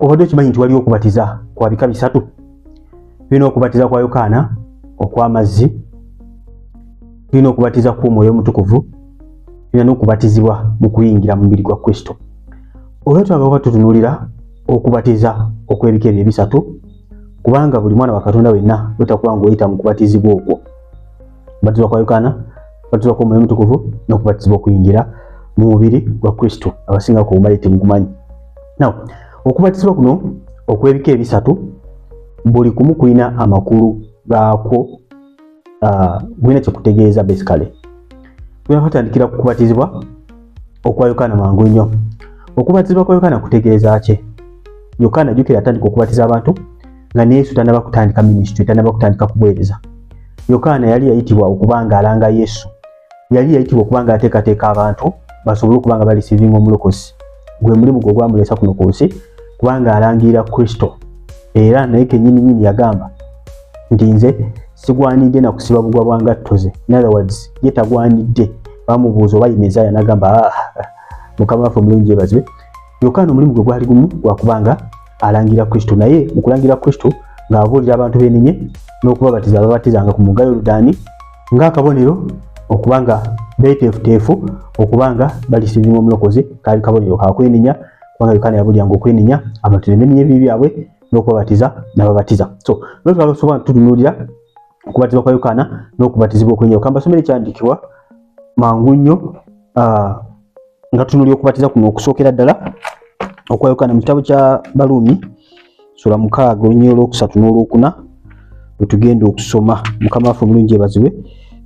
obadde okimanyi nti waliwo okubatiza kwa bika bisatu. Tulina okubatiza kwa Yokaana okw'amazzi, tulina okubatiza kw'Omwoyo Omutukuvu, tulina n'okubatizibwa mu kuyingira mu mubiri gwa Kristo. Olwo twagala tutunuulira okubatiza okw'ebika ebyo ebisatu, kubanga buli mwana wa Katonda wenna lwetakuba ng'oyita mu kubatizibwa okwo. Okubatizibwa kwa Yokaana, okubatizibwa kw'Omwoyo Omutukuvu n'okubatizibwa okuyingira mu mubiri gwa Kristo. Abasinga ku bumale temugumanyi. Now, okubatizibwa kuno okw'ebika ebisatu buli kumu kulina amakulu gaakwo, bulina kye kutegeeza basically. Tunatandikira ku kubatizibwa okwa Yokaana mangu nnyo. Okubatizibwa kwa Yokaana kutegeeza ki? Yokaana jjukira atandika okubatiza abantu nga ne Yesu tannaba kutandika ministry, tannaba kutandika kubuweereza. Yokaana yali yayitibwa okubanga alanga Yesu. Yali yayitibwa okubanga ateekateeka abantu basobole okubanga balisivinga omulokozi. Gwe mulimu gwe gwamulesa kuno ku nsi, kubanga alangirira Kristo. Era naye kennyini yagamba nti nze sigwanidde na kusiba bugwa bwa ngatto ze. In other words, ye tagwanidde. Bamubuuza oba ye Mesiya, n'agamba Mukama waffe omulungi yeebazibwe. Yokaana omulimu gwe gwali gumu gwa kubanga alangira Kristo, naye mu kulangira Kristo ng'abuulira abantu beenenye n'okubabatiza ababatizanga ku mugga Yoludaani ng'akabonero okubanga beeteefuteefu okubanga balisivinga omulokozi. Kaali kabonero ka kwenenya, kubanga Yokaana yabuuliranga okwenenya abantu ne beenenya ebibi byabwe n'okubabatiza n'ababatiza. So lwaki twabasobola tutunuulira okubatizibwa kwa Yokaana n'okubatizibwa okwenenya. Kambasomere kyandikibwa mangu nnyo nga tutunuulira okubatiza kuno okusookera ddala okwa Yokaana mu kitabo kya Baluumi sura 6 olunyiriri olwokusatu n'olwokuna bwe tugenda okusoma. Mukama waffe omulungi yeebazibwe.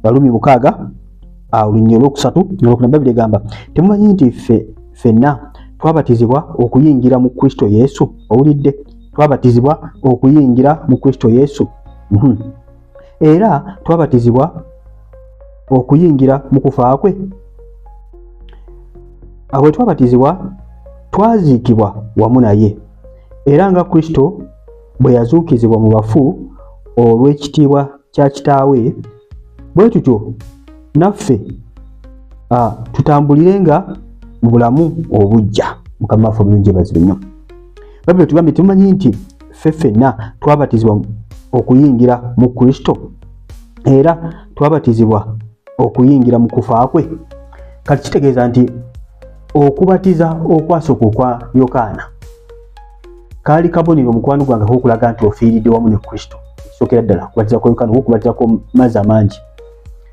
Baluumi 6 olunyiriri olwokusatu n'olwokuna. Bayibuli egamba temumanyi nti ffenna twabatizibwa okuyingira mu Kristo Yesu? Owulidde? Twabatizibwa okuyingira mu Kristo Yesu. Era twabatizibwa okuyingira mu kufa kwe. Bwe twabatizibwa twaziikibwa wamu naye, era nga Kristo bwe yazuukizibwa mu bafu olw'ekitiibwa kya Kitaawe, bwe tutyo naffe tutambulirenga mu bulamu obujja. Mukama waffe omulungi yeebazibwe nnyo. Bayibuli tugambye tumanyi nti ffe ffenna twabatizibwa okuyingira mu Kristo, era twabatizibwa okuyingira mu kufa kwe. Kati kitegeeza nti okubatiza okwasooka okwa Yokaana kaali kabonero mukwano gwange okulaga nti ofiiridde wamu ne Kristo. Kisookera ddala okubatiza kwa Yokaana okubatiza kwa mazzi amangi.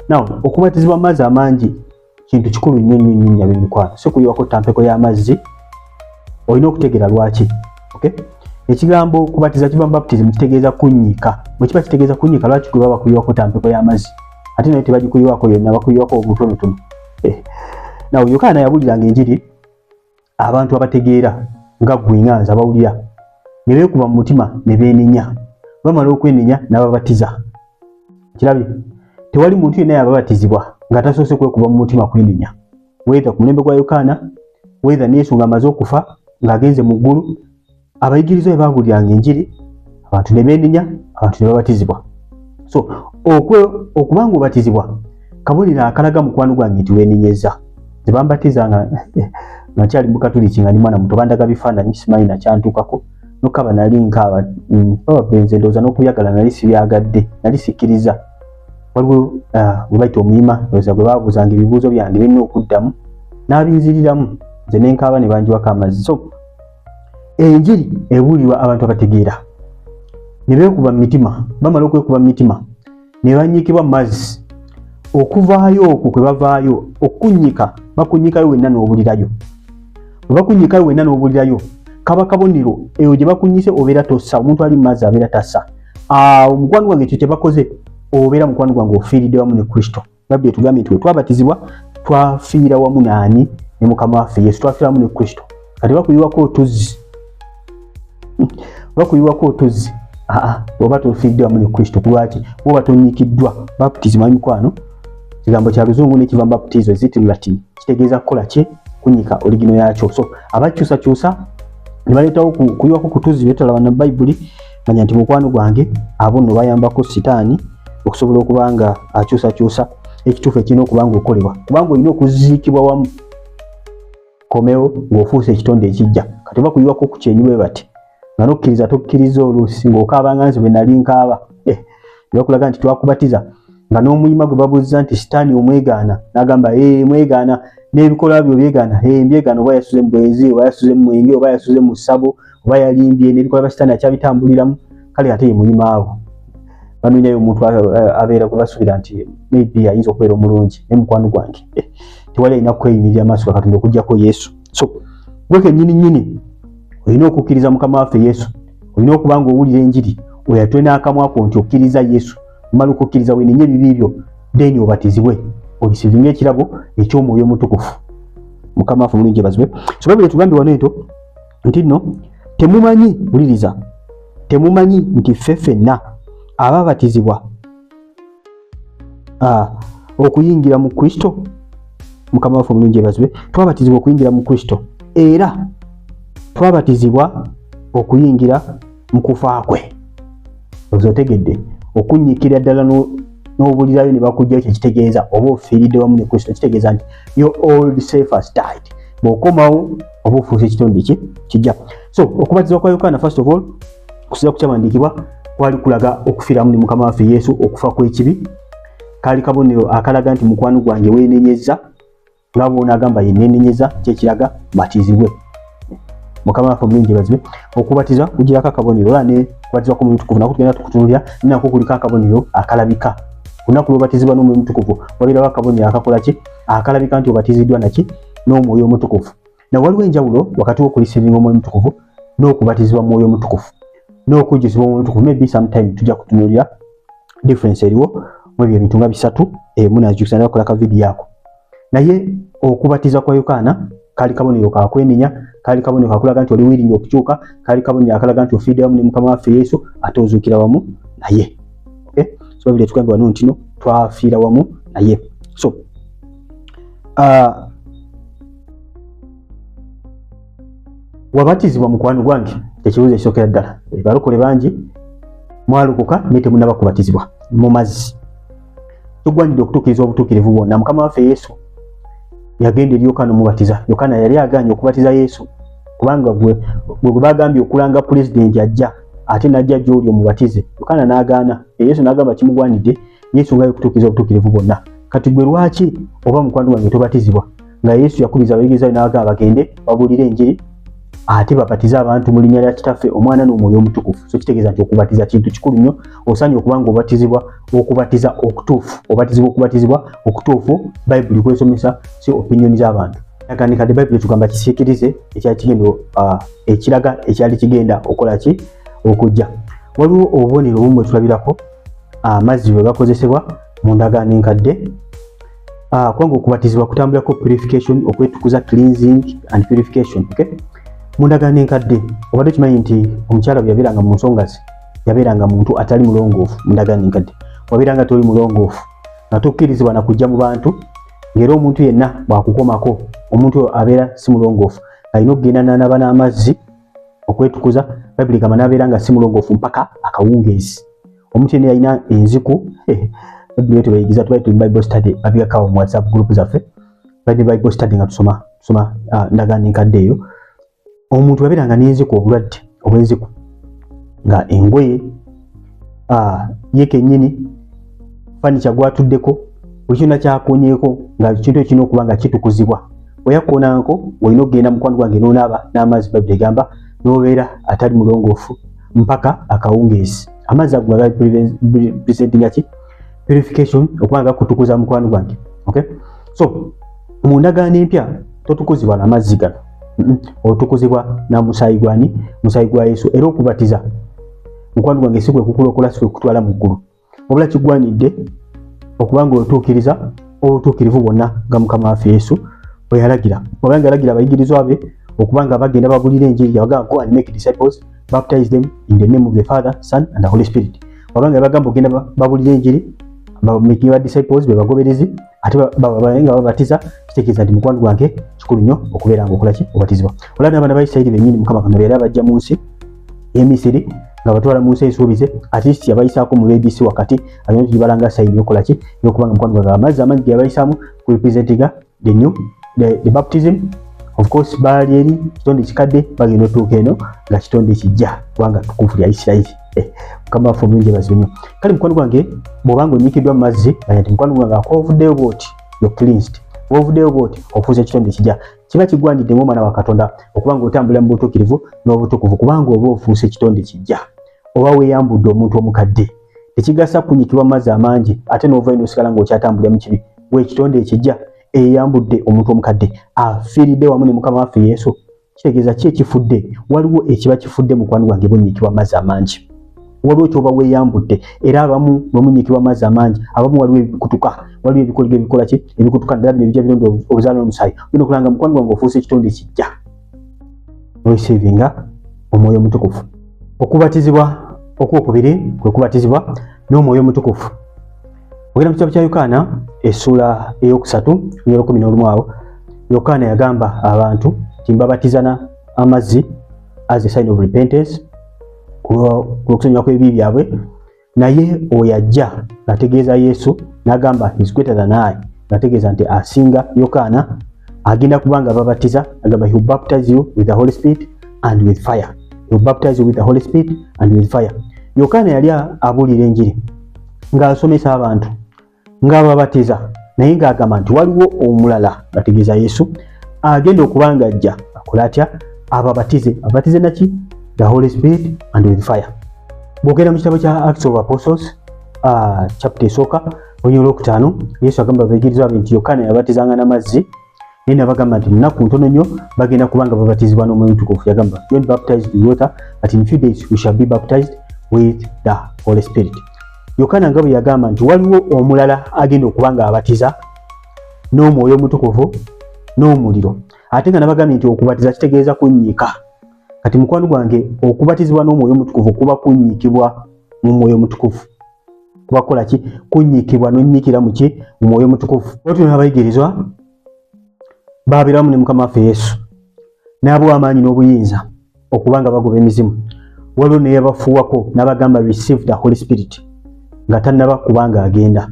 Now, okubatizibwa amazzi amangi kintu kikulu nnyo ab'emikwano. Si kuyiwako ttampeko y'amazzi, olina okutegeera lwaki. Okay? Ekigambo kubatiza kiva mu baptism kitegeeza kunnyika. Bwe kiba kitegeeza kunnyika, lwaki gwe baba kuyiwako ttampeko y'amazzi? Ate naye tebagikuyiwako yonna, bakuyiwako obutonotono. Now, Yokaana yabuuliranga enjiri abantu abategeera nga ggwe nga nze abawulira, ne beekuba mu mutima ne beenenya. Bamala okwenenya n'ababatiza. Kirabye? Tewali muntu yenna yababatizibwa nga tasoose kwekuba mu mutima kwenenya. Wetha ku mulembe gwa Yokaana, wetha ne Yesu ng'amaze okufa ng'agenze mu ggulu, abayigiriza bwe babuuliranga enjiri, abantu ne beenenya, abantu ne babatizibwa. So okuba ng'obatizibwa kabonero akalaga mukwano gwange nti weenenyeza. Ze bambatiza nga nakyali mu Katuliki nga ndi mwana muto, bandaga bifaananyi simanyi nakyantuukako. Nokaba nali nkaaba babapenze ndowooza n'okuyagala nali sibyagadde, nali sikkiriza. Waliwo gwe bayita omuyima, ndowooza gwe baabuuzanga ebibuuzo byange birina okuddamu n'abinziriramu, nze ne nkaaba ne banjiwako amazzi. So enjiri ebuulirwa abantu abategeera ne beekuba mu mitima. Bamala okwekuba mu mitima ne bannyikibwa mu mazzi. Okuvaayo okwo kwe bavaayo okunnyika, bakunnyikayo wenna n'obuulirayo. Bwe bakunnyikayo wenna n'obuulirayo, kaba kabonero eyo gye bakunnyise obeera tossa. Omuntu ali mu mazzi abeera tassa. Omukwano gwange ekyo kye bakoze, obeera mukwano gwange ofiiridde wamu ne Kristo. Babbi tugambye nti bwe twabatizibwa twafiira wamu naani? Ne Mukama waffe Yesu, twafiira wamu ne Kristo. Kati bakuyiwako otuzzi. Bakuyiwako otuzzi. Oba tofiiridde wamu ne Kristo. Kulwaki? Oba tonnyikiddwa. Baptism mikwano kigambo kya Luzungu nekiva mu baptizo eziti Latin. Kitegeeza kukola ki? Kunnyika oligino yakyo. So abakyusakyusa ne baleetawo kuyiwako ku tuzzi betalaba na Bayibuli, manya nti mukwano gwange abo nno bayambako Sitaani okusobola okuba nga akyusakyusa ekituufu ekirina okuba nga okolebwa. Kubanga olina okuziikibwa wamu, komeo ng'ofuuse ekitonde ekijja. Kati bakuyiwako ku kyenyi bwe bati nga nokkiriza tokkiriza oluusi ng'okaaba nga nze bwe nali nkaaba bakulaga nti twakubatiza nga n'omuyima gwe babuuza nti sitaani omwegaana n'agamba mwegaana n'ebikolwa byo byegaana mbyegaana oba yasuze mu bwezi oba yasuze mu mwenge oba yasuze mu ssabo oba yalimbye n'ebikolwa bya sitaani akyabitambuliramu kale ate ye muyima awo banoonyayo omuntu abeera gwe basuubira nti maybe ayinza okubeera omulungi naye mukwano gwange tewali alina kweyimirira amaaso ga Katonda okugyako Yesu. So gwe kennyini olina okukkiriza Mukama waffe Yesu, olina okuba nga owulira enjiri oyatwe n'akamwa ko nti okkiriza Yesu, omala okukkiriza wenenye ebibi byo then obatizibwe olisivinga ekirabo eky'Omwoyo Omutukuvu. Mukama waffe mulungi yeebazibwe. So Bayibuli etugambye wano nti nno temumanyi, wuliriza, temumanyi nti ffe ffenna ababatizibwa okuyingira mu Kristo, Mukama waffe mulungi yeebazibwe, twabatizibwa okuyingira mu Kristo era twabatizibwa okuyingira mu kufa kwe. Ozotegedde okunyikira ddala n'obulirayo ne bakujja ekyo kitegeeza oba ofiiridde wamu ne Kristo, kitegeeza nti your old self has died. Bw'okomawo oba ofuuse ekitonde kijja. So okubatizibwa kwa Yokaana first of all okusinziira ku kyawandiikibwa kwali kulaga okufiiramu ne Mukama waffe Yesu, okufa kw'ekibi. Kaali kabonero akalaga nti mukwano gwange weenenyezza nga bw'onaagamba yenneenenyezza, kyekiraga batizibwe. Mukama waffe mulungi yeebazibwe. Okubatiza kugirako akabonero era ne kubatizibwa kw'Omwoyo Omutukuvu nako tugenda tukutunuulira nako kuliko akabonero akalabika. Ku lunaku lw'obatizibwa n'Omwoyo Omutukuvu wabeerawo akabonero akakola ki? Akalabika nti obatiziddwa naki? N'Omwoyo Omutukuvu. Na waliwo enjawulo wakati w'okulisivinga Omwoyo Omutukuvu n'okubatizibwa Mwoyo Omutukuvu n'okujjuzibwa Omwoyo Omutukuvu. Maybe sometime tujja kutunuulira difference eriwo mu ebyo ebintu nga bisatu munajjukisa nakola ka video ako. Naye okubatiza kwa Yokaana kali kabonero ka kwenenya, kali kabonero kakulaga nti oli wiringi okukyuka, kali kabonero akalaga nti ofiidde wamu ne Mukama waffe Yesu ate ozuukira wamu naye. Okay? So Bayibuli etugambye wano nti no twafiira wamu naye. So wabatizibwa mukwano gwange ekibuuzo ekisookera ddala. Balokole bangi mwalokoka naye temunnaba kubatizibwa mu mazzi. Tugwanidde okutuukiriza obutuukirivu bwonna. Mukama waffe Yesu yagenda eri Yokaana omubatiza. Yokaana yali agaanye okubatiza Yesu kubanga gwe bagambye okulanga pulezidenti ajja ate najja gy'oli omubatize. Yokaana n'agaana. Yesu n'agamba kimugwanidde Yesu nga okutuukiriza obutuukirivu bwonna. Kati gwe lwaki oba mukwano gwange tobatizibwa? Nga Yesu yakubiza abayigirizaayo n'agamba bagende babuulire enjiri ate babatize abantu mu linnya lya Kitaffe, Omwana n'Omwoyo Omutukuvu. So kitegeeza nti okubatiza kintu kikulu nnyo. Osaanye okuba nga obatizibwa okubatiza okutuufu. Obatizibwa okubatizibwa okutuufu Bayibuli kwesomesa si opinion z'abantu. Yakandikadde Bayibuli etugamba kisiikirize ekyali kigenda ekiraga ekyali kigenda okola ki? Okujja. Waliwo obubonero obumu tulabirako amazzi bwe gakozesebwa mu ndagaano enkadde. Kubanga okubatizibwa kutambulako purification, okwetukuza, cleansing and purification. Okay? Mu ndagaano enkadde obadde kimanyi nti omukyala bwe yabeeranga mu nsonga ze yabeeranga muntu atali mulongoofu. Mu ndagaano enkadde wabeeranga toli mulongoofu nga tokkirizibwa na kujja mu bantu, ng'era omuntu yenna bw'akukomako omuntu oyo abeera si mulongoofu, alina okugenda n'anaaba n'amazzi okwetukuza. Bayibuli gamba n'abeera nga si mulongoofu mpaka akawungeezi. Omuntu yenna yalina enziku. Bayibuli tubayigiza tubaye tuli Bible study babigakawo mu WhatsApp group zaffe, bali Bible study nga tusoma ndagaano enkadde eyo. Omuntu yabeeranga n'enziku, obulwadde obw'enziku, nga engoye ye kennyini fanica gwatuddeko buli kyonna kyakonyeeko nga kintu ekirina okuba nga kitukuzibwa. Oyakoonanko olina okugenda mukwano gwange n'onaaba n'amazzi. Bayibuli egamba n'obeera atali mulongoofu mpaka akawungeezi. Amazzi ago nga presentinga ki? Purification, okuba nga kutukuza mukwano gwange. Okay? So mu ndagaano empya totukuzibwa n'amazzi gano, otukuzibwa na musaayi gwani? Musaayi gwa Yesu. Era okubatiza mukwano gwange si kwe kukulokola, si kwe kutwala mu ggulu, wabula kigwanidde okuba nga otuukiriza obutuukirivu bwonna nga Mukama waffe Yesu bwe yalagira. Obanga yalagira abayigirizwa be okuba nga bagenda babulira enjiri, yabagamba go and make disciples, baptize them in the name of the Father, Son and the Holy Spirit. Obanga yabagamba ogenda babulira enjiri, making ba disciples be bagoberezi ate babayenga babatiza, kitegeeza nti mukwano gwange kikulu nnyo okubeera nga okola ki? Obatizibwa. Olaba n'abaana ba Isirayiri bennyini Mukama Katonda era bajja mu nsi y'Emisiri nga batwala mu nsi ey'ensuubize, at least yabayisaako mu ABC wakati alina tugibalanga sayini yokola ki? Yokuba nga mukwano gwange amazzi amangi ge yabayisaamu ku representinga the baptism of course bali eri kitonde kikadde bagenda otuuka eno nga kitonde kijja kubanga tukufu lya Isirayiri kama fo munje bazinyo kali mukwano gwange bobanga onyikiddwa mu mazzi nti mukwano gwange akovuddeyo bwoti yo cleansed ovuddeyo bwoti ofuuza kitonde kijja kiba kigwanidde mu mwana wa Katonda okubanga otambula mu butuukirivu n'obutukuvu kubanga oba ofuuse kitonde kijja oba weeyambudde omuntu omukadde tekigasa kunyikibwa mazzi amangi ate n'ova ino osigala ng'okyatambulira mu kibi weekitonde ekijja eyambudde omuntu omukadde afiiridde wamu ne Mukama waffe Yesu kitegeeza ki ekifudde waliwo ekiba kifudde mukwano gwange bw'onnyikibwa mazzi amangi waliwo kyoba weeyambudde era abamu bwemunnyikibwa mazzi amangi abamu waliwo ebikutuka waliwo ebikoligo ebikola ki ebikutuka ddala bino ebijja birondo obuzaala n'omusaayi bino kulanga mukwano gwange ofuuse ekitonde ekijja receiving omwoyo omutukuvu okubatizibwa okwokubiri kwe kubatizibwa n'omwoyo omutukuvu ogenda mu kitabo kya Yokaana essula eyokusatu ngero 11 awo Yokaana yagamba abantu timbabatizana amazzi as a sign of repentance kulokusonyiwa kw'ebibi byabwe naye oyajja ngategeeza Yesu n'agamba is greater than I ngategeeza nti asinga Yokaana agenda kubanga babatiza agamba he will baptize you with the Holy Spirit and with fire. He will baptize you with the Holy Spirit and with fire. Yokaana yali abuulira enjiri ng'asomesa abantu ng'ababatiza naye ng'agamba nti waliwo omulala ngategeeza Yesu agenda okubanga ajja akola atya ababatize naki the Holy Spirit and with fire. Bwogera mu kitabo kya Acts of Apostles chapter esooka onyolo 5 Yesu agamba abayigirizwa be nti Yokaana yabatizanga n'amazzi naye n'abagamba nti nnaku ntono nnyo bagenda kubanga babatizibwa n'omwoyo omutukuvu yagamba you are baptized with water but in few days we shall be baptized with the Holy Spirit. Yokaana nga bwe yagamba nti waliwo omulala agenda okubanga abatiza n'omwoyo omutukuvu n'omuliro ate nga nabagambye nti okubatiza kitegeeza kunnyika kati mukwano gwange okubatizibwa n'omwoyo omutukuvu kuba kunnyikibwa mu mwoyo omutukuvu kuba kola ki kunnyikibwa n'onnyikira mu ki mu mwoyo omutukuvu otyo n'abayigirizwa babeeramu ne Mukama waffe Yesu n'abawa amaanyi n'obuyinza okubanga bagoba emizimu waliwo ne yabafuuwako n'abagamba receive the Holy Spirit nga tannaba kubanga agenda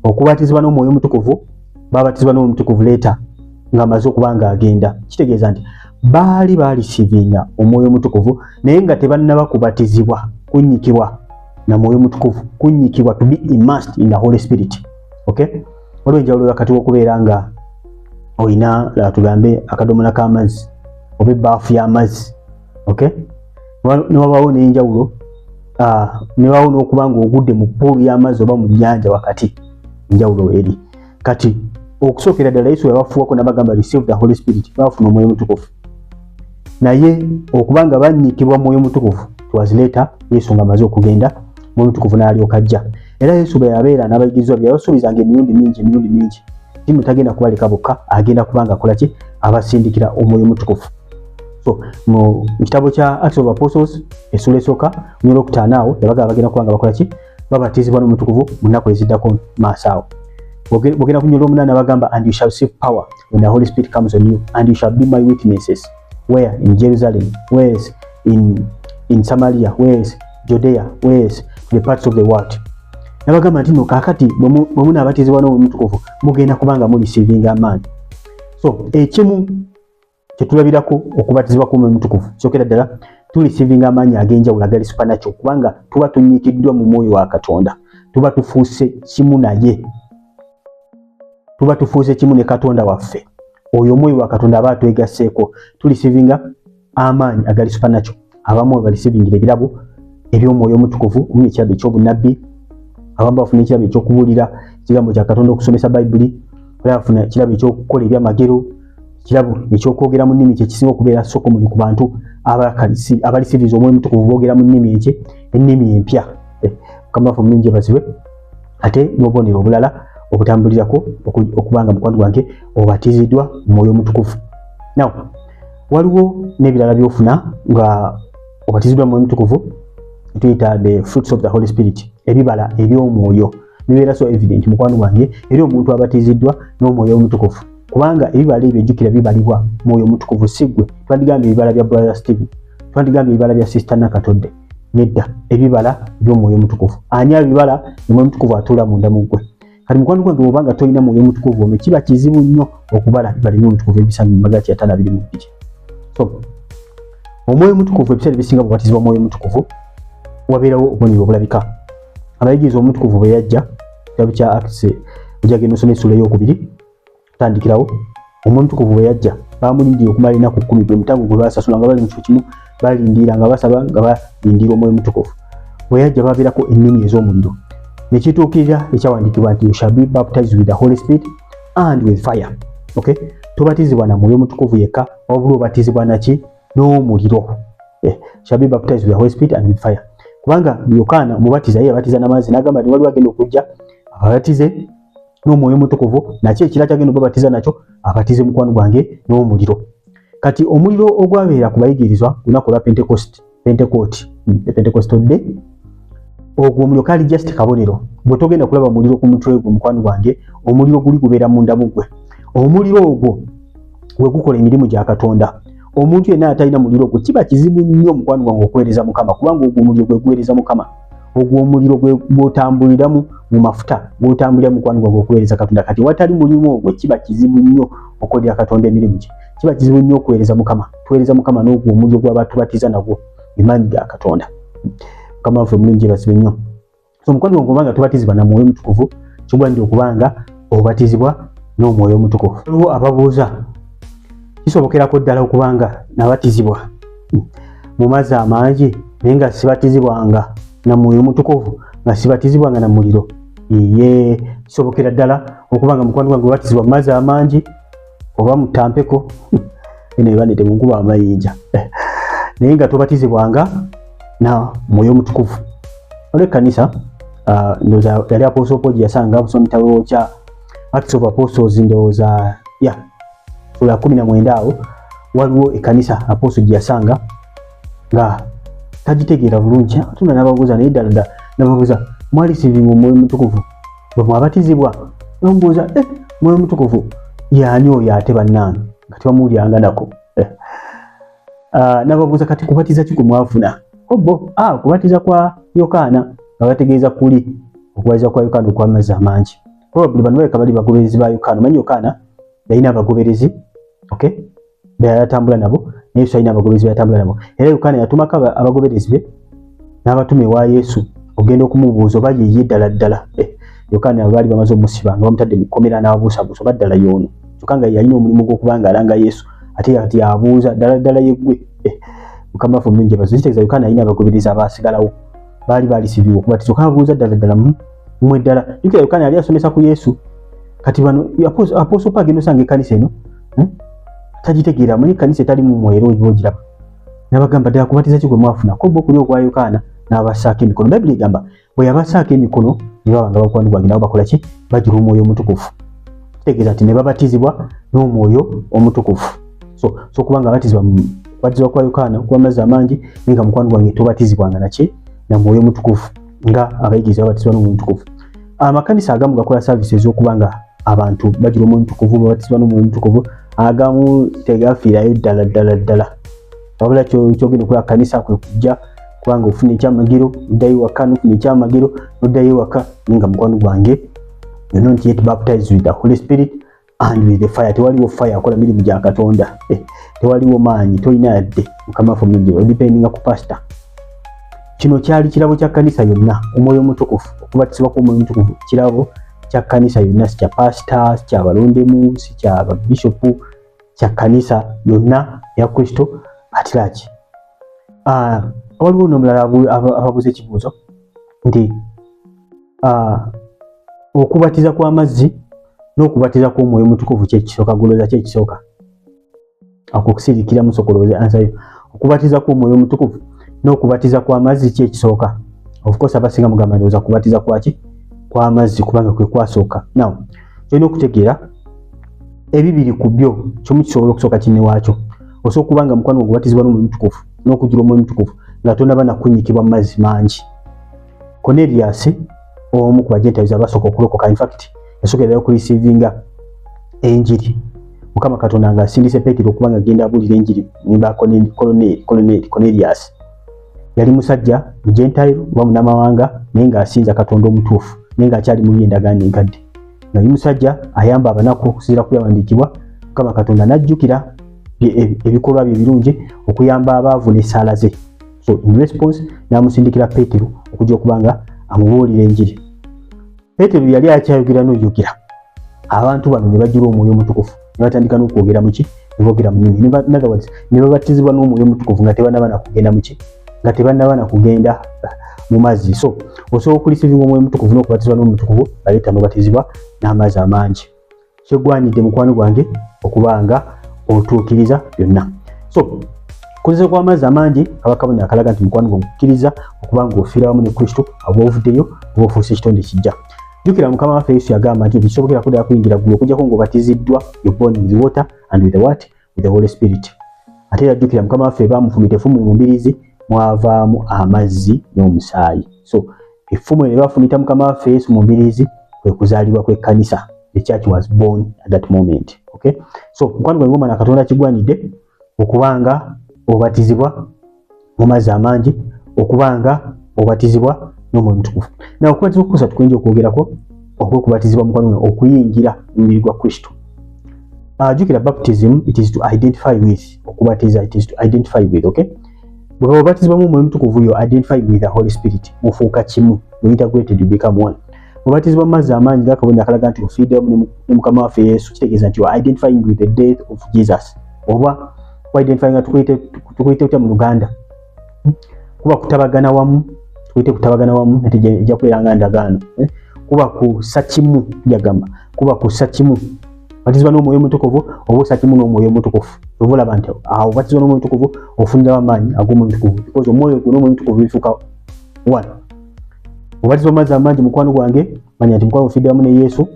okubatizibwa n'omwoyo omutukuvu babatizibwa n'omwoyo omutukuvu leeta ng'amaze okubanga agenda kitegeeza nti baali receiving omwoyo omutukuvu naye nga tebannaba kubatizibwa kunnyikibwa na mwoyo omutukuvu kunnyikibwa to be immersed in the Holy Spirit. Okay, waliwo enjawulo wakati w'okubeera nga oyina tugambe akadomola k'amazzi oba ebbaafu y'amazzi. Okay, newabaawo n'enjawulo newaawo n'okuba ng'ogudde mu puulu y'amazzi oba mu nnyanja wakati enjawulo eri kati okusookera ddala Yesu yabafuuwako n'abagamba receive the Holy Spirit bafuna omwoyo omutukuvu naye okubanga bannyikibwa mwoyo omutukuvu twas later Yesu ng'amaze okugenda mwoyo omutukuvu n'alyoka ajja era Yesu bwe yabeera n'abayigirizwa bye yabasuubizanga emirundi mingi timu tagenda kubaleka bokka agenda kubanga akola ki abasindikira omwoyo omutukuvu. So mu kitabo kya Acts of Apostles essula esooka onyolo 5 awo yabaga bagenda kubanga bakola ki babatizibwa n'omutukuvu mu nnaku eziddako maaso awo. Bwogenda ku onyolo 8 bagamba and you shall receive power when the Holy Spirit comes on you and you shall be my witnesses where in Jerusalem, where in Samaria, where Judea, where the parts of the world. Nabagamba nti no kakati bwe abatizibwa n'omwoyo omutukuvu mugenda kubanga mu receiving amaanyi. So ekimu kyetulabirako okubatizibwa kw'omwoyo omutukuvu kyokera ddala tu receiving amaanyi ag'enjawulo agali supernatural kubanga tuba tunnyikiddwa mu mwoyo wa Katonda tuba tufuuse kimu naye tuba tufuuse kimu ne Katonda waffe oyo omwoyo wa Katonda aba atwegasseeko tu receiving amaanyi agali supernatural abamu ba receiving ebirabo eby'omwoyo omutukuvu omuli ekirabo eky'obunnabbi abamu bafuna ekirabo eky'okubuulira ekigambo kya Katonda okusomesa Bayibuli bafuna ekirabo eky'okukola ebyamagero ekirabo ekyokwogera mu nnimi kyekisinga okubeera soko muli ku bantu abarisiriza omwoyo omutukuvu boogera mu nnimi ennimi empya kamafu mingi bazibwe ate n'obubonero obulala obutambulirako okubanga mukwano gwange obatiziddwa mu mwoyo omutukuvu. Now waliwo n'ebirala by'ofuna nga obatiziddwa mu mwoyo omutukuvu tuyita the fruits of the Holy Spirit ebibala eby'omwoyo bibeera so evident mukwano gwange eri omuntu abatiziddwa n'omwoyo omutukuvu kubanga ebibala ebyo ejjukira bibalibwa mwoyo omutukuvu siggwe twandigambye ebibala bya brother Steve twandigambye ebibala bya sister Nakatodde nedda ebibala by'omwoyo omutukuvu ani abibala omwoyo omutukuvu atuula munda mu ggwe kati mukwano gwange bw'obanga tolina mwoyo mutukuvu ono kiba kizibu nnyo okubala balina omutukuvu ebisanu mu Magalatia 5:22. So omwoyo mutukuvu ebiseera ebisinga bubatizibwa mwoyo mutukuvu wabeerawo obubonero obulabika. Abayigiriza omutukuvu bwe yajja ekitabo kya Acts ojja genda osoma essula ey'okubiri tandikirawo. Omwoyo mutukuvu bwe yajja baamulindira okumala ennaku 10 gwe mutango gwe baasasula nga bali mu kifo kimu balindira nga basaba nga balindira omwoyo mutukuvu. Bwe yajja baabeerako ennimi ez'omuliro nekituukirira ekyawandiikibwa nti you shall be baptized with the Holy Spirit and with fire. Okay, tobatizibwa na mwoyo mutukuvu yekka wabula obatizibwa naki n'omuliro. Shall be baptized with the Holy Spirit and with fire. Kubanga Yokaana omubatiza ye abatiza n'amazzi n'agamba nti waliwo agenda okujja abatize n'omwoyo mutukuvu nakyo ekira kyagenda okubatiza nakyo abatize mukwano gwange n'omuliro. Kati omuliro ogwabeera ku bayigirizwa lunaku lwa Pentecostal Day ogwo omuliro kali just kabonero. Bwe togenda kulaba muliro ku mutwe gwo mukwano gwange, omuliro guli gubeera munda mu ggwe. Omuliro ogwo gwe gukola emirimu gya Katonda. Omuntu yenna atalina muliro gwe kiba kizibu nnyo mukwano gwange okuweereza Mukama kubanga ogwo omuliro gwe guweereza Mukama. Ogwo omuliro gwe gw'otambuliramu mu mafuta gw'otambulira mukwano gwange okuweereza Katonda. Kati watali muliro ogwo kiba kizibu nnyo okolera Katonda emirimu gye. Kiba kizibu nnyo okuweereza Mukama. Tuweereza Mukama n'ogwo omuliro gw'abatubatiza nagwo emaanyi ga Katonda. Mukama waffe mulungi basibe nnyo. So mukwano gwange obanga tubatizibwa na mwoyo mutukuvu kigwanidde okubanga obatizibwa n'omwoyo mutukuvu. Waliwo ababuuza kisobokerako ddala okubanga nabatizibwa mu mazzi amangi naye nga sibatizibwanga na mwoyo mutukuvu nga sibatizibwanga na muliro. Kisobokera ddala okubanga mukwano gwange obatizibwa mu mazzi amangi oba mu tampeko eno ebandete mu nkuba amayinja naye nga tobatizibwanga na mwoyo mutukuvu. Ole kanisa ndoza yali Apostle Paul yasanga busoma kitabo kya Acts of Apostles ndoza sura 19 awo waliwo ekanisa Apostle yasanga nga tagitegeera bulungi. Tuna nababuuza naye ddala nababuuza mwali sivi mu mwoyo mutukuvu bwe mwabatizibwa nombuuza mwoyo mutukuvu yaani oyo ate bannange kati bamulyanga nako. Nababuuza kati kubatiza ki mwafuna? Kubatiza kwa Yokaana abategeeza kuli okubatiza kwa Yokaana okw'amazzi amangi. Probably bano baleka bali bagoberezi ba Yokaana. Manyi Yokaana yalina abagoberezi beyatambula nabo naye Yesu alina abagoberezi beyatambula nabo. Era Yokaana yatumako abagoberezi be n'abatume wa Yesu ogenda okumubuuza oba ye ddala. Yokaana baali bamaze omusiba nga bamutadde mu kkomera n'ababuusabuusa oba ddala y'ono. Kyokka nga yalina omulimu gw'okubanga alanga Yesu ate ati abuuza ddala yeggwe. Mukama waffe mulungi bazikitegeeza Yokaana alina abagoberezi abaasigalawo baali sibibwa okubatiza. Okabuuza ddala mmwe ddala. Jjukira Yokaana yali asomesa ku Yesu. Kati bano Apostle Paul agenda osanga ekkanisa eno tagitegeera manyi ekkanisa etali mu mwoyo ogiraba. N'abagamba ddala kubatiza ki gwe mwafuna? Ko bo kuli okwa Yokaana n'abassaako emikono. Bayibuli egamba bwe yabassaako emikono ne baba nga bakwano gwange nabo bakola ki? Bajjula omwoyo omutukuvu. Kitegeeza nti ne babatizibwa n'omwoyo omutukuvu. So kubanga batizibwa kwa Yokaana kw'amazzi amangi naye nga mukwano gwange tobatizibwanga naki? Na mwoyo mutukuvu nga abayigiriza babatizibwa n'omwoyo mutukuvu. Amakanisa agamu gakola services okubanga abantu bajjula omwoyo mutukuvu babatizibwa n'omwoyo mutukuvu. Agamu tegafiirayo ddala. Wabula kyogenda okukola kanisa kwe kujja kubanga ofuna ekyamagiro oddayo waka n'ofuna ekyamagiro n'oddayo waka nga mukwano gwange you're not yet baptized with the Holy Spirit and with the fire. Tewaliwo fire akola mirimu gya Katonda. Tewaliwo maanyi tolina yadde Mukama waffe mulungi odipendinga ku pastor. Kino kyali kirabo kya kanisa yonna omwoyo mutukuvu. Okubatizibwa kw'omwoyo mutukuvu kirabo kya kanisa yonna, si kya pastor, si kya balondemu, si kya bishopu, kya kanisa yonna ya Kristo. Atiraki waliwo n'omulala ababuuza ekibuuzo nti okubatiza kw'amazzi n'okubatiza kw'omwoyo mutukuvu kyekisooka? Golooza kyekisooka okukusirikira musokolooze ansayo. Okubatiza kw'omwoyo mutukuvu n'okubatiza kw'amazzi kyekisooka? Of course abasinga mugamba ndowooza kubatiza kwaki? Kw'amazzi kubanga kwe kwasooka. Now kyolina okutegeera ebibiri ku byo kimu kisobola okusooka kinne waakyo. Osobola kubanga mukwano gwo gubatizibwa n'omwoyo mutukuvu n'okujjula omwoyo mutukuvu nga tonaba nakunnyikibwa mu mazzi mangi. Cornelius omu ku bajentayiza abasooka okulokoka, in fact yasookera okurisiivinga enjiri. Mukama Katonda nga asindise Peetero okubanga agenda abuulira enjiri nimba Cornelius. Yali musajja mujentayiru oba munnamawanga naye ng'asinza Katonda omutuufu naye ng'akyali mu by'endagaano enkadde. nga musajja ayamba abanaku okusinziira ku byawandiikibwa. Mukama Katonda n'ajjukira ebikolwa bye ebirungi okuyamba abaavu n'essaala ze. So in response n'amusindikira Peetero okujja okubanga amubuulira enjiri. Peetero yali akyayogera n'oyogera, abantu bano ne bajjula Omwoyo Omutukuvu ne batandika n'okwogera muki, ne boogera mu nnimi. In other words, ne babatizibwa n'Omwoyo Omutukuvu nga tebannaba na kugenda muki, nga tebannaba na kugenda mu mazzi. So osobola okulisivinga Omwoyo Omutukuvu n'okubatizibwa n'Omutukuvu baleeta n'obatizibwa n'amazzi amangi. Kyegwanidde mukwano gwange okubanga otuukiriza byonna. So kuziza kw'amazzi amangi kabaka akalaga nti mukwano gwange okkiriza okubanga ofiira wamu ne Kristo aba ovuddeyo oba ofuuse ekitonde kijja. Jjukira Mukama waffe Yesu yagamba nti bisobokera kuddala kuyingira ggulu okujjako ng'obatiziddwa you're born with water and with the what? With the Holy Spirit. Ate era jjukira Mukama waffe bamufumita effumu mu mbiriizi mwavaamu amazzi n'omusaayi. So effumu ne bafumita Mukama waffe Yesu mu mbiriizi kwe kuzaalibwa kw'ekkanisa. The church was born at that moment. Okay? So mukwano gwange omwana Katonda kigwanidde okubanga obatizibwa mu mazzi amangi, okubanga obatizibwa n'Omwoyo Omutukuvu. Na okubatizibwa kukosa tukwenje okwogerako okubatizibwa mukwano gwange okuyingira mu mubiri gwa Kristo. Jjukira baptism it is to identify with, okubatiza it is to identify with. Okay? Bwe obatizibwa mu Omwoyo Omutukuvu you identify with the Holy Spirit, mufuuka kimu, you integrated, you become one. Obatizibwa mu mazzi amangi gakabonye akalaga nti ofiidde wamu ne Mukama waffe Yesu, kitegeeza nti you are identifying with the death of Jesus. Oba identifying nga tukuyite utya mu Luganda, kuba kutabagana wamu, tukuyite kutabagana wamu nti ejja kubeera nga ndagaano, kuba kussa kimu, tujagamba kuba kussa kimu. Batizibwa n'Omwoyo Omutukuvu oba ossa kimu n'Omwoyo Omutukuvu. Oba olaba nti awo batizibwa n'Omwoyo Omutukuvu ofunirawo amaanyi ag'Omwoyo Omutukuvu because Omwoyo gwo n'Omwoyo Omutukuvu bifuuka one. Obatizibwa mu mazzi amangi mukwano gwange manya nti mukwano ofiidde wamu ne Yesu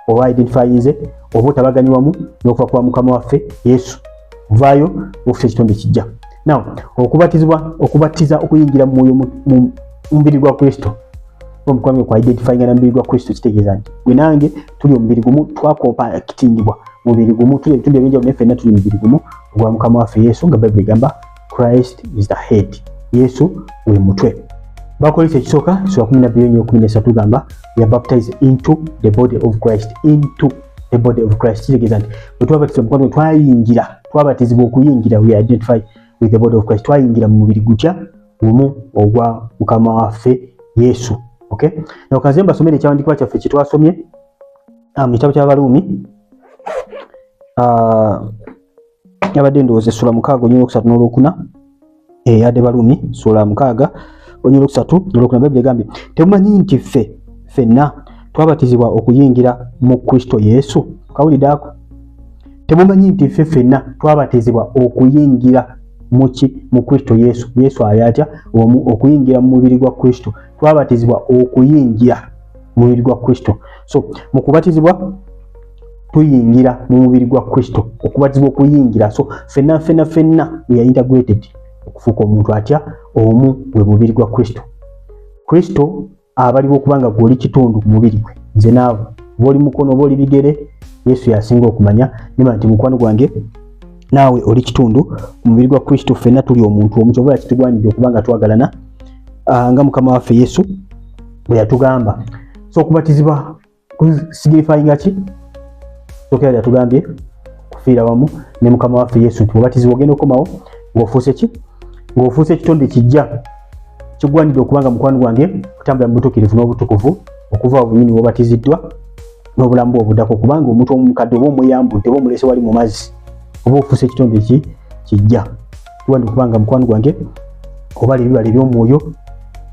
oba identifyinze oba otabagani wamu n'okufa kwa Mukama waffe Yesu. Vaayo ofuuse ekitonde kijja. Now okubatiza okuyingira mu mubiri gwa Kristo. Omukwano kwa identifyinga na mubiri gwa Kristo kitegeeza nti gwe nange tuli omubiri gumu, twakompakitingibwa mu mubiri gumu, tuli ebitundu ebyenjawulo ffenna tuli mubiri gumu ogwa Mukama waffe Yesu nga Bayibuli egamba Christ is the head. Yesu we mutwe. Bakolise ekisooka sura 12:13 gamba we are baptized into the body of Christ, into the body of Christ. Kitegeeza nti bwe twabatizibwa mukwano twayingira, twabatizibwa okuyingira, we identify with the body of Christ, twayingira mu mubiri gutya gumu ogwa Mukama waffe Yesu. Okay? Na kaze mbasomere ekyawandiikibwa kyaffe kye twasomye mu kitabo ky'Abaluumi yabadde ndowooza sura 6:3-4 yadde Baluumi sura 6:3-4 Bayibuli egambye temumanyi nti ffenna twabatizibwa okuyingira mu Kristo Yesu? Kawulidde ako? Temumanyi nti ffenna twabatizibwa okuyingira mu Kristo Yesu? Yesu ayatya okuyingira mu mubiri gwa Kristo. Twabatizibwa okuyingira mu mubiri gwa Kristo. So mu kubatizibwa tuyingira mu mubiri gwa Kristo, okubatizibwa okuyingira. So ffenna we are integrated okufuuka omuntu atya omu gwe mubiri gwa Kristo. Kristo abaliwo okubanga gw'oli kitundu ku mubiri gwe, nze naawe bw'oli mukono oba oli bigere, Yesu yasinga okumanya nima nti mukwano gwange naawe oli kitundu ku mubiri gwa Kristo. Ffenna tuli omuntu omu, kyobula kitugwanidde okubanga twagalana nga Mukama waffe Yesu bwe yatugamba. So okubatizibwa kusignifyinga ki? Sokera yatugambye kufiira wamu ne Mukama waffe Yesu. Obatizibwa ogenda okomawo ng'ofuuse ki? Ng'ofuuse ekitonde kijja. Kigwanidde okubanga mukwano gwange kutambula mu butuukirivu n'obutukuvu okuva obunyini bw'obatiziddwa n'obulamu bwo obuddako, kubanga omuntu omukadde oba omuyambudde oba omulese wali mu mazzi oba ofuuse ekitonde kijja. Kigwanidde okubanga mukwano gwange obala ebibala eby'omwoyo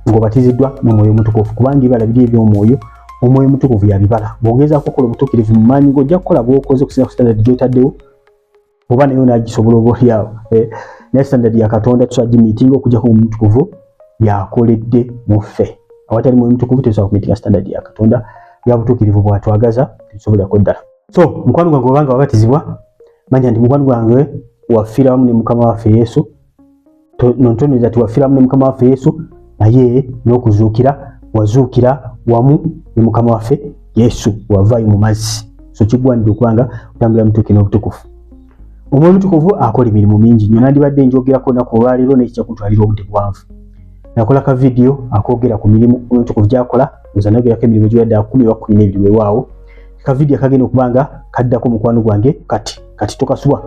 ng'obatiziddwa n'Omwoyo Omutukuvu, kubanga ebibala biri eby'omwoyo, Omwoyo Omutukuvu yabibala. Bw'ogezaako okukola obutuukirivu mu maanyi ng'ojja kukola bw'okoze okusinga ku standard gy'otaddewo oba nayo n'agisobola oba olyawo. Naye standard ya Katonda tusagimiitinga okujjako mu Mutukuvu yakoledde mu ffe. Awatali Mwoyo Mutukuvu tetusobola kumiitinga standard ya Katonda ya butuukirivu bw'atwagaza tetusobolako ddala. So mukwano gwange obanga wabatizibwa manya nti mukwano gwange wafiira wamu ne Mukama waffe Yesu. Nontoneza ti wafiira wamu ne Mukama waffe Yesu, naye n'okuzuukira wazuukira wamu ne Mukama waffe Yesu, wavaayo mu mazzi. So kigwanidde okubanga otambula mu butuukirivu n'obutukuvu. Omwoyo Omutukuvu akola emirimu mingi nnyo, nandibadde njogerako olunaku olwaleero naye kijja kuntwalira obudde bwanvu. Nakola ka video akoogera ku mirimu Omwoyo Omutukuvu gy'akola, nza nayogerako emirimu gy'oyadde 10 oba 12 weewaawo. ka video kagenda okubanga kaddako mukwano gwange kati tokasuwa